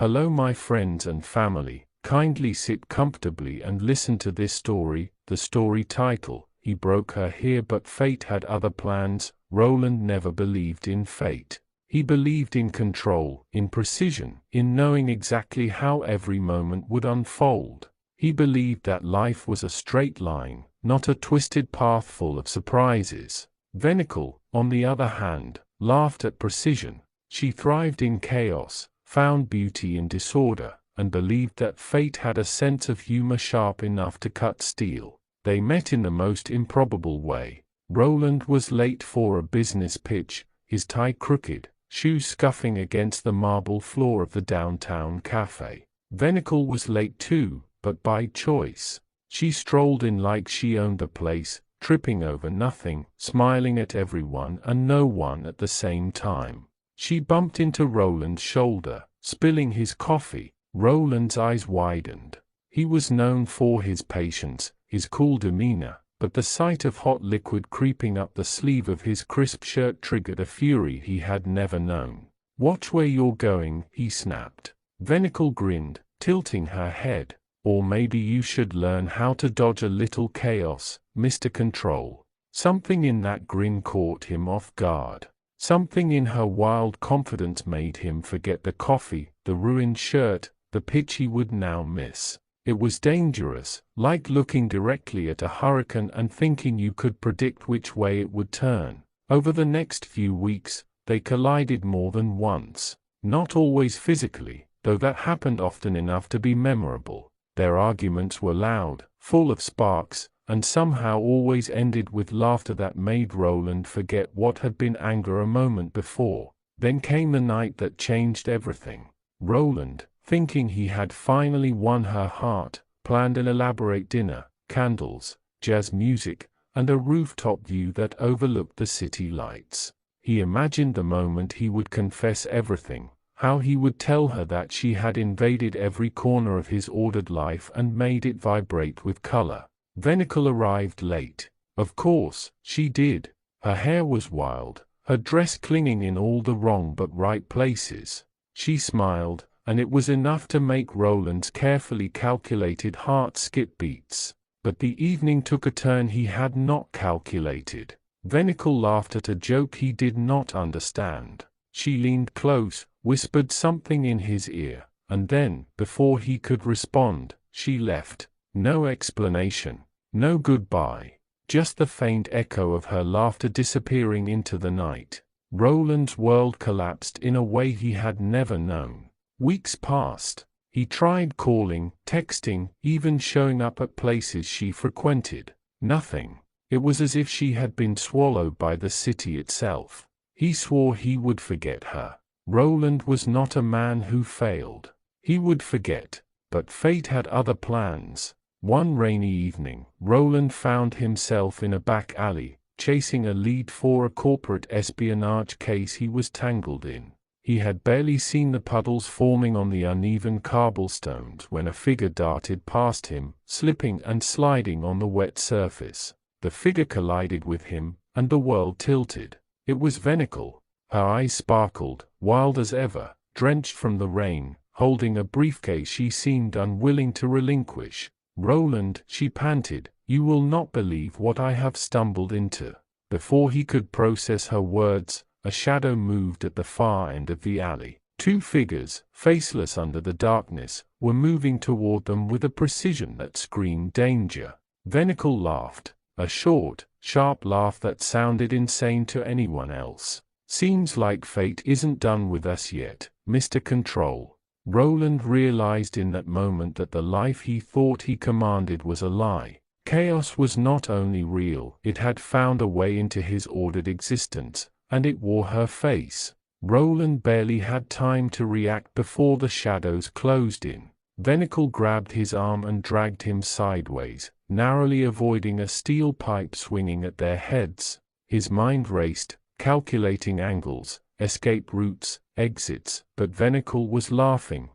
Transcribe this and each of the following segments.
Hello, my friends and family. Kindly sit comfortably and listen to this story. The story title: He broke her here, but fate had other plans. Roland never believed in fate. He believed in control, in precision, in knowing exactly how every moment would unfold. He believed that life was a straight line, not a twisted path full of surprises. Venical, on the other hand, laughed at precision. She thrived in chaos, found beauty in disorder, and believed that fate had a sense of humor sharp enough to cut steel. They met in the most improbable way. Roland was late for a business pitch, his tie crooked, shoes scuffing against the marble floor of the downtown cafe. Venical was late too, but by choice. She strolled in like she owned the place, tripping over nothing, smiling at everyone and no one at the same time. She bumped into Roland's shoulder, spilling his coffee. Roland's eyes widened. He was known for his patience, his cool demeanor, but the sight of hot liquid creeping up the sleeve of his crisp shirt triggered a fury he had never known. "Watch where you're going," he snapped. Venical grinned, tilting her head. "Or maybe you should learn how to dodge a little chaos, Mr. Control." Something in that grin caught him off guard. Something in her wild confidence made him forget the coffee, the ruined shirt, the pitch he would now miss. It was dangerous, like looking directly at a hurricane and thinking you could predict which way it would turn. Over the next few weeks, they collided more than once. Not always physically, though that happened often enough to be memorable. Their arguments were loud, full of sparks, and somehow always ended with laughter that made Roland forget what had been anger a moment before. Then came the night that changed everything. Roland, thinking he had finally won her heart, planned an elaborate dinner, candles, jazz music, and a rooftop view that overlooked the city lights. He imagined the moment he would confess everything, how he would tell her that she had invaded every corner of his ordered life and made it vibrate with color. Venical arrived late. Of course, she did. Her hair was wild, her dress clinging in all the wrong but right places. She smiled, and it was enough to make Roland's carefully calculated heart skip beats. But the evening took a turn he had not calculated. Venical laughed at a joke he did not understand. She leaned close, whispered something in his ear, and then, before he could respond, she left. No explanation, no goodbye, just the faint echo of her laughter disappearing into the night. Roland's world collapsed in a way he had never known. Weeks passed. He tried calling, texting, even showing up at places she frequented. Nothing. It was as if she had been swallowed by the city itself. He swore he would forget her. Roland was not a man who failed. He would forget, but fate had other plans. One rainy evening, Roland found himself in a back alley, chasing a lead for a corporate espionage case he was tangled in. He had barely seen the puddles forming on the uneven cobblestones when a figure darted past him, slipping and sliding on the wet surface. The figure collided with him, and the world tilted. It was Venical. Her eyes sparkled, wild as ever, drenched from the rain, holding a briefcase she seemed unwilling to relinquish. "Roland," she panted, "you will not believe what I have stumbled into." Before he could process her words, a shadow moved at the far end of the alley. Two figures, faceless under the darkness, were moving toward them with a precision that screamed danger. Venical laughed, a short, sharp laugh that sounded insane to anyone else. "Seems like fate isn't done with us yet, Mr. Control." Roland realized in that moment that the life he thought he commanded was a lie. Chaos was not only real, it had found a way into his ordered existence, and it wore her face. Roland barely had time to react before the shadows closed in. Venical grabbed his arm and dragged him sideways, narrowly avoiding a steel pipe swinging at their heads. His mind raced, calculating angles, escape routes, exits, but Venical was laughing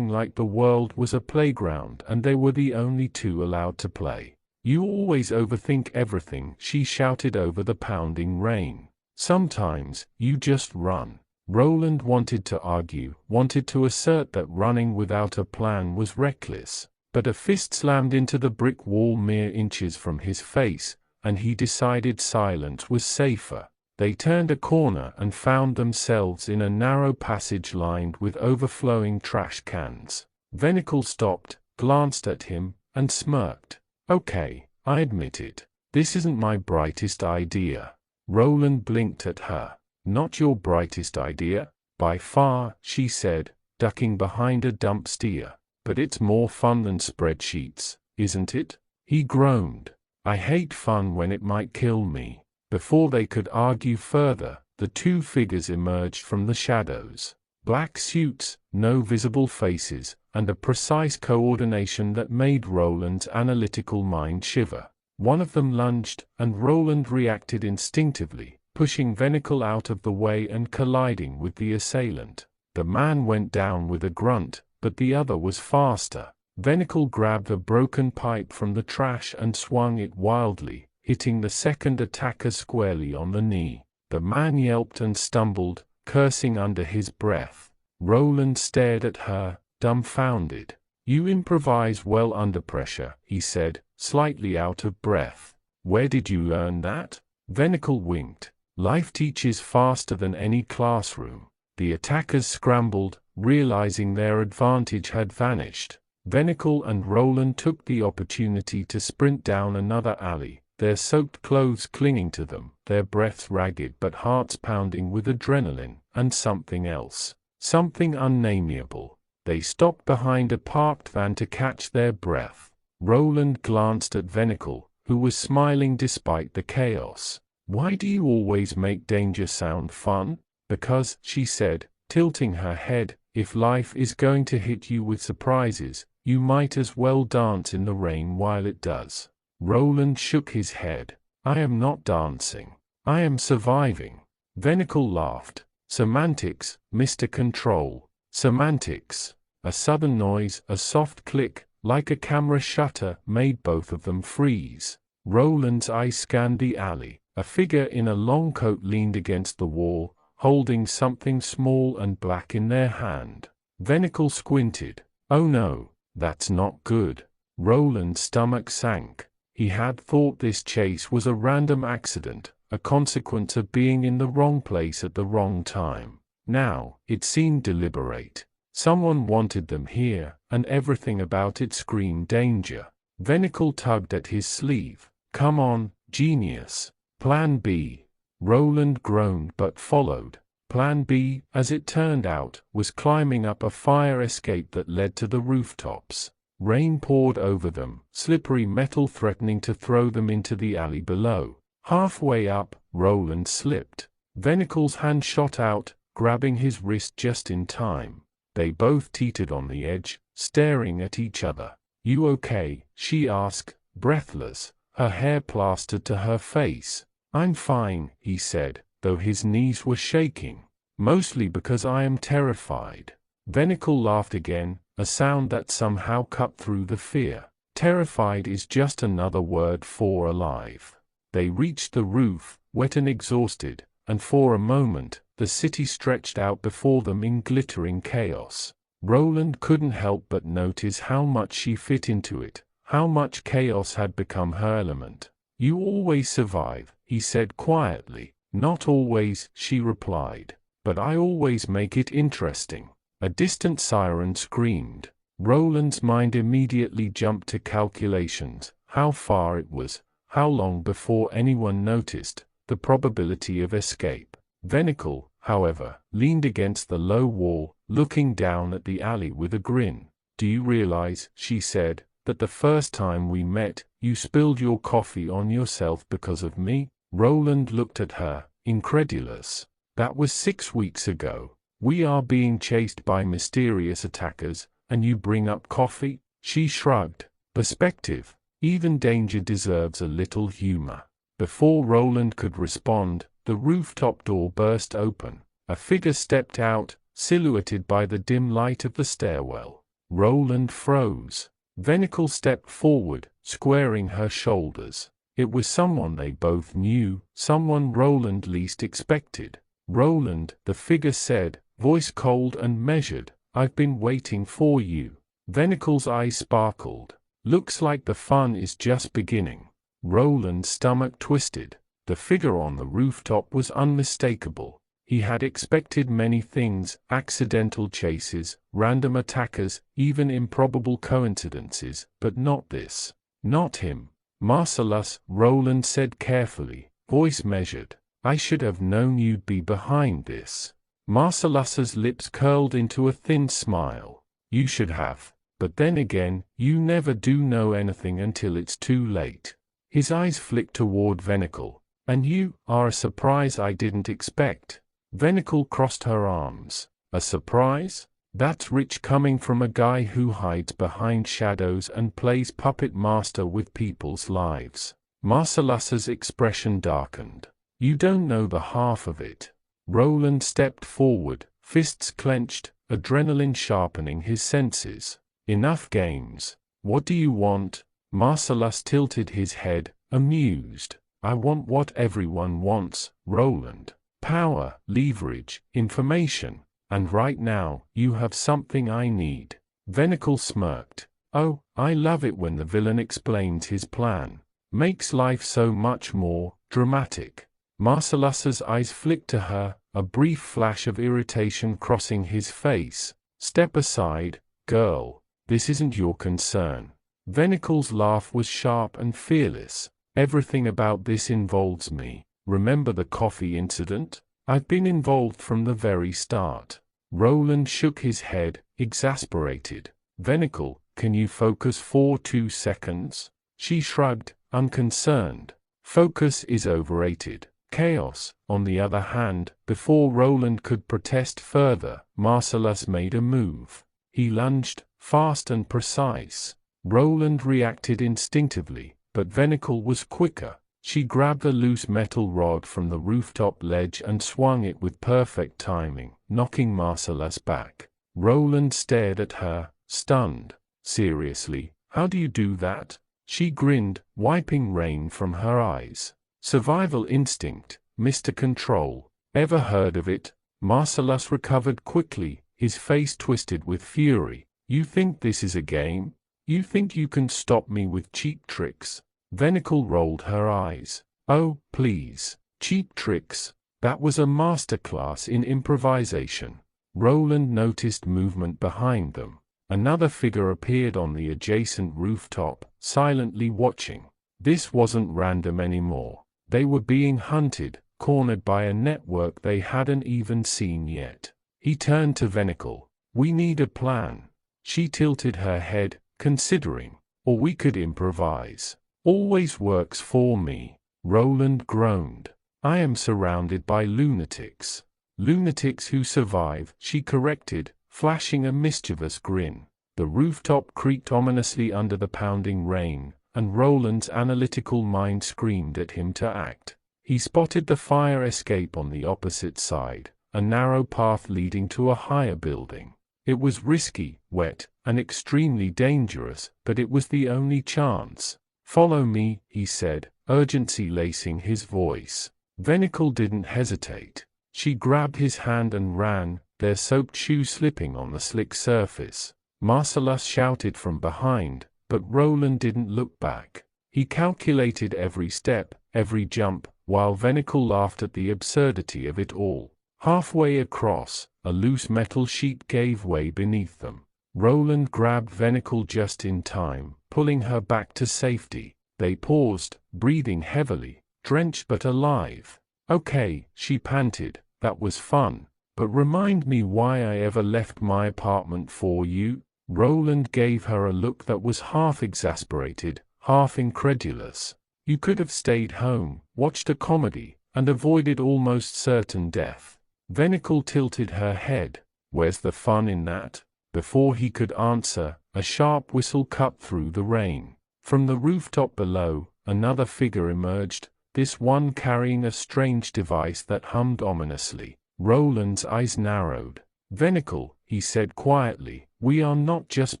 like the world was a playground and they were the only two allowed to play. "You always overthink everything," she shouted over the pounding rain. "Sometimes, you just run." Roland wanted to argue, wanted to assert that running without a plan was reckless, but a fist slammed into the brick wall mere inches from his face, and he decided silence was safer. They turned a corner and found themselves in a narrow passage lined with overflowing trash cans. Venacle stopped, glanced at him, and smirked. "Okay, I admit it. This isn't my brightest idea." Roland blinked at her. "Not your brightest idea, by far," she said, ducking behind a dumpster. "But it's more fun than spreadsheets, isn't it?" He groaned. "I hate fun when it might kill me." Before they could argue further, the two figures emerged from the shadows. Black suits, no visible faces, and a precise coordination that made Roland's analytical mind shiver. One of them lunged, and Roland reacted instinctively, pushing Venacle out of the way and colliding with the assailant. The man went down with a grunt, but the other was faster. Venacle grabbed a broken pipe from the trash and swung it wildly, hitting the second attacker squarely on the knee. The man yelped and stumbled, cursing under his breath. Roland stared at her, dumbfounded. "You improvise well under pressure," he said, slightly out of breath. "Where did you learn that?" Venacle winked. "Life teaches faster than any classroom." The attackers scrambled, realizing their advantage had vanished. Venacle and Roland took the opportunity to sprint down another alley, their soaked clothes clinging to them, their breaths ragged but hearts pounding with adrenaline, and something else. Something unnamable. They stopped behind a parked van to catch their breath. Roland glanced at Venacle, who was smiling despite the chaos. "Why do you always make danger sound fun?" "Because," she said, tilting her head, "if life is going to hit you with surprises, you might as well dance in the rain while it does." Roland shook his head. "I am not dancing. I am surviving." Venacle laughed. "Semantics, Mr. Control. Semantics." A sudden noise, a soft click, like a camera shutter, made both of them freeze. Roland's eyes scanned the alley. A figure in a long coat leaned against the wall, holding something small and black in their hand. Venacle squinted. "Oh no, that's not good." Roland's stomach sank. He had thought this chase was a random accident, a consequence of being in the wrong place at the wrong time. Now, it seemed deliberate. Someone wanted them here, and everything about it screamed danger. Venacle tugged at his sleeve. "Come on, genius. Plan B." Roland groaned but followed. Plan B, as it turned out, was climbing up a fire escape that led to the rooftops. Rain poured over them, slippery metal threatening to throw them into the alley below. Halfway up, Roland slipped. Venacle's hand shot out, grabbing his wrist just in time. They both teetered on the edge, staring at each other. "You okay?" she asked, breathless, her hair plastered to her face. "I'm fine," he said, though his knees were shaking. "Mostly because I am terrified." Venacle laughed again, a sound that somehow cut through the fear. Terrified is just another word for alive. They reached the roof, wet and exhausted, and for a moment, the city stretched out before them in glittering chaos. Roland couldn't help but notice how much she fit into it, how much chaos had become her element. "You always survive," he said quietly. "Not always," she replied. "But I always make it interesting." A distant siren screamed. Roland's mind immediately jumped to calculations, how far it was, how long before anyone noticed, the probability of escape. Venacle, however, leaned against the low wall, looking down at the alley with a grin. "Do you realize," she said, "that the first time we met, you spilled your coffee on yourself because of me?" Roland looked at her, incredulous. "That was 6 weeks ago. We are being chased by mysterious attackers, and you bring up coffee?" She shrugged. Perspective. Even danger deserves a little humor. Before Roland could respond, the rooftop door burst open. A figure stepped out, silhouetted by the dim light of the stairwell. Roland froze. Venacle stepped forward, squaring her shoulders. It was someone they both knew, someone Roland least expected. Roland, the figure said, voice cold and measured, I've been waiting for you. Venicle's eyes sparkled. Looks like the fun is just beginning. Roland's stomach twisted. The figure on the rooftop was unmistakable. He had expected many things, accidental chases, random attackers, even improbable coincidences, but not this. Not him. Marcellus, Roland said carefully, voice measured. I should have known you'd be behind this. Marcellus's lips curled into a thin smile. You should have. But then again, you never do know anything until it's too late. His eyes flicked toward Venicle. And you are a surprise I didn't expect. Venicle crossed her arms. A surprise? That's rich coming from a guy who hides behind shadows and plays puppet master with people's lives. Marcellus's expression darkened. You don't know the half of it. Roland stepped forward, fists clenched, adrenaline sharpening his senses. Enough games. What do you want? Marcellus tilted his head, amused. I want what everyone wants, Roland. Power, leverage, information. And right now, you have something I need. Venicle smirked. Oh, I love it when the villain explains his plan. Makes life so much more dramatic. Marcellus's eyes flicked to her, a brief flash of irritation crossing his face. Step aside, girl. This isn't your concern. Venicle's laugh was sharp and fearless. Everything about this involves me. Remember the coffee incident? I've been involved from the very start. Roland shook his head, exasperated. Venicle, can you focus for 2 seconds? She shrugged, unconcerned. Focus is overrated. Chaos, on the other hand, before Roland could protest further, Marcellus made a move. He lunged, fast and precise. Roland reacted instinctively, but Venicle was quicker. She grabbed a loose metal rod from the rooftop ledge and swung it with perfect timing, knocking Marcellus back. Roland stared at her, stunned. Seriously, how do you do that? She grinned, wiping rain from her eyes. Survival instinct, Mr. Control. Ever heard of it? Marcellus recovered quickly, his face twisted with fury. You think this is a game? You think you can stop me with cheap tricks? Venicle rolled her eyes. Oh, please. Cheap tricks. That was a masterclass in improvisation. Roland noticed movement behind them. Another figure appeared on the adjacent rooftop, silently watching. This wasn't random anymore. They were being hunted, cornered by a network they hadn't even seen yet. He turned to Venicle. We need a plan. She tilted her head, considering. Or we could improvise. Always works for me. Roland groaned. I am surrounded by lunatics. Lunatics who survive, she corrected, flashing a mischievous grin. The rooftop creaked ominously under the pounding rain, and Roland's analytical mind screamed at him to act. He spotted the fire escape on the opposite side, a narrow path leading to a higher building. It was risky, wet, and extremely dangerous, but it was the only chance. Follow me, he said, urgency lacing his voice. Venicle didn't hesitate. She grabbed his hand and ran, their soaked shoes slipping on the slick surface. Marcellus shouted from behind, but Roland didn't look back. He calculated every step, every jump, while Venicle laughed at the absurdity of it all. Halfway across, a loose metal sheet gave way beneath them. Roland grabbed Venicle just in time, pulling her back to safety. They paused, breathing heavily, drenched but alive. Okay, she panted, that was fun. But remind me why I ever left my apartment for you? Roland gave her a look that was half exasperated, half incredulous. You could have stayed home, watched a comedy, and avoided almost certain death. Venicle tilted her head. Where's the fun in that? Before he could answer, a sharp whistle cut through the rain. From the rooftop below, another figure emerged, this one carrying a strange device that hummed ominously. Roland's eyes narrowed. Venicle, he said quietly, we are not just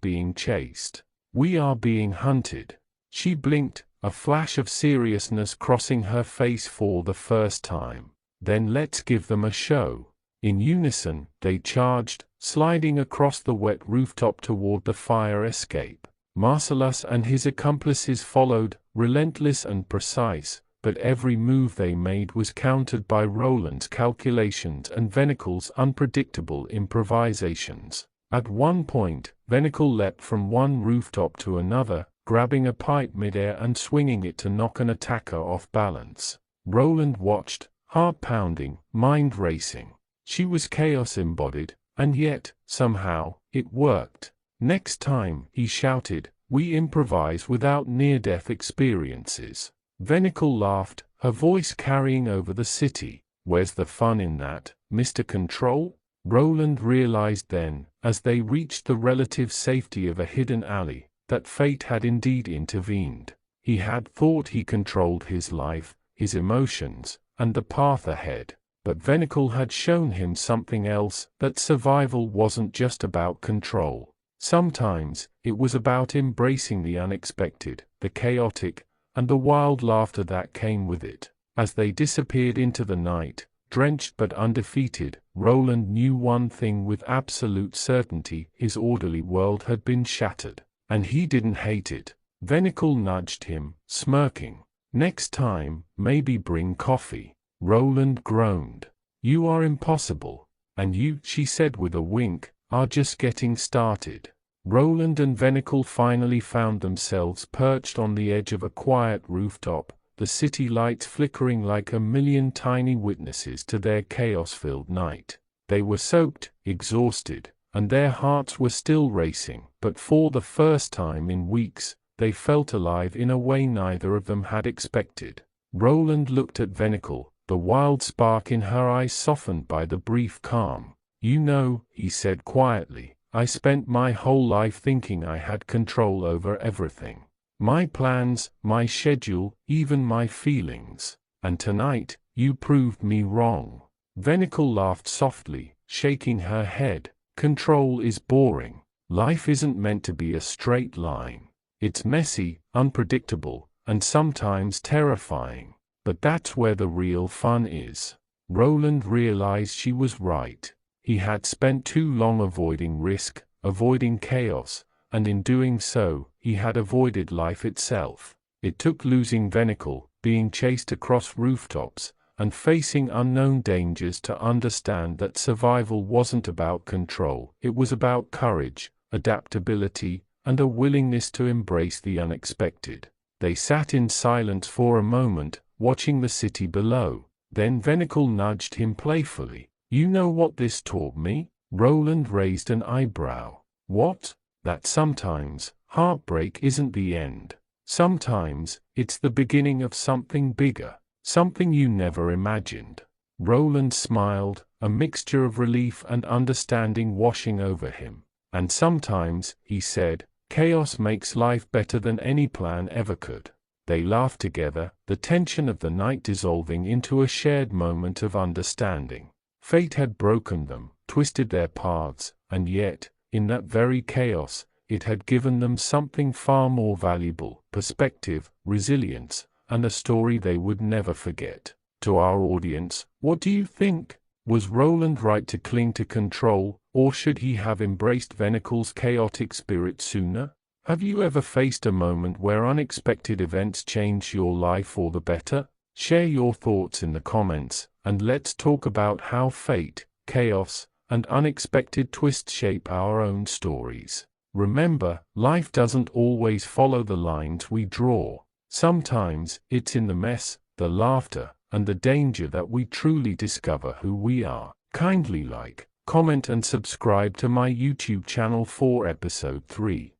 being chased. We are being hunted. She blinked, a flash of seriousness crossing her face for the first time. Then let's give them a show. In unison, they charged, sliding across the wet rooftop toward the fire escape. Marcellus and his accomplices followed, relentless and precise, but every move they made was countered by Roland's calculations and Vennicle's unpredictable improvisations. At one point, Vennicle leapt from one rooftop to another, grabbing a pipe midair and swinging it to knock an attacker off balance. Roland watched, heart pounding, mind racing. She was chaos embodied, and yet, somehow, it worked. Next time, he shouted, we improvise without near-death experiences. Vennicle laughed, her voice carrying over the city. Where's the fun in that, Mr. Control? Roland realized then, as they reached the relative safety of a hidden alley, that fate had indeed intervened. He had thought he controlled his life, his emotions, and the path ahead. But Vennicle had shown him something else, that survival wasn't just about control. Sometimes, it was about embracing the unexpected, the chaotic, and the wild laughter that came with it. As they disappeared into the night, drenched but undefeated, Roland knew one thing with absolute certainty: his orderly world had been shattered. And he didn't hate it. Vennicle nudged him, smirking. Next time, maybe bring coffee. Roland groaned. You are impossible. And you, she said with a wink, are just getting started. Roland and Vennicle finally found themselves perched on the edge of a quiet rooftop, the city lights flickering like a million tiny witnesses to their chaos-filled night. They were soaked, exhausted, and their hearts were still racing, but for the first time in weeks, they felt alive in a way neither of them had expected. Roland looked at Vennicle, the wild spark in her eyes softened by the brief calm. You know, he said quietly, I spent my whole life thinking I had control over everything. My plans, my schedule, even my feelings. And tonight, you proved me wrong. Vennicle laughed softly, shaking her head. Control is boring. Life isn't meant to be a straight line. It's messy, unpredictable, and sometimes terrifying. But that's where the real fun is. Roland realized she was right. He had spent too long avoiding risk, avoiding chaos, and in doing so, he had avoided life itself. It took losing Vennicle, being chased across rooftops, and facing unknown dangers to understand that survival wasn't about control. It was about courage, adaptability, and a willingness to embrace the unexpected. They sat in silence for a moment, watching the city below. Then Vennicle nudged him playfully. You know what this taught me? Roland raised an eyebrow. What? That sometimes, heartbreak isn't the end. Sometimes, it's the beginning of something bigger. Something you never imagined. Roland smiled, a mixture of relief and understanding washing over him. And sometimes, he said, chaos makes life better than any plan ever could. They laughed together, the tension of the night dissolving into a shared moment of understanding. Fate had broken them, twisted their paths, and yet, in that very chaos, it had given them something far more valuable: perspective, resilience, and a story they would never forget. To our audience, what do you think? Was Roland right to cling to control, or should he have embraced Vennicle's chaotic spirit sooner? Have you ever faced a moment where unexpected events changed your life for the better? Share your thoughts in the comments, and let's talk about how fate, chaos, and unexpected twists shape our own stories. Remember, life doesn't always follow the lines we draw. Sometimes, it's in the mess, the laughter, and the danger that we truly discover who we are. Kindly like, comment and subscribe to my YouTube channel for episode 3.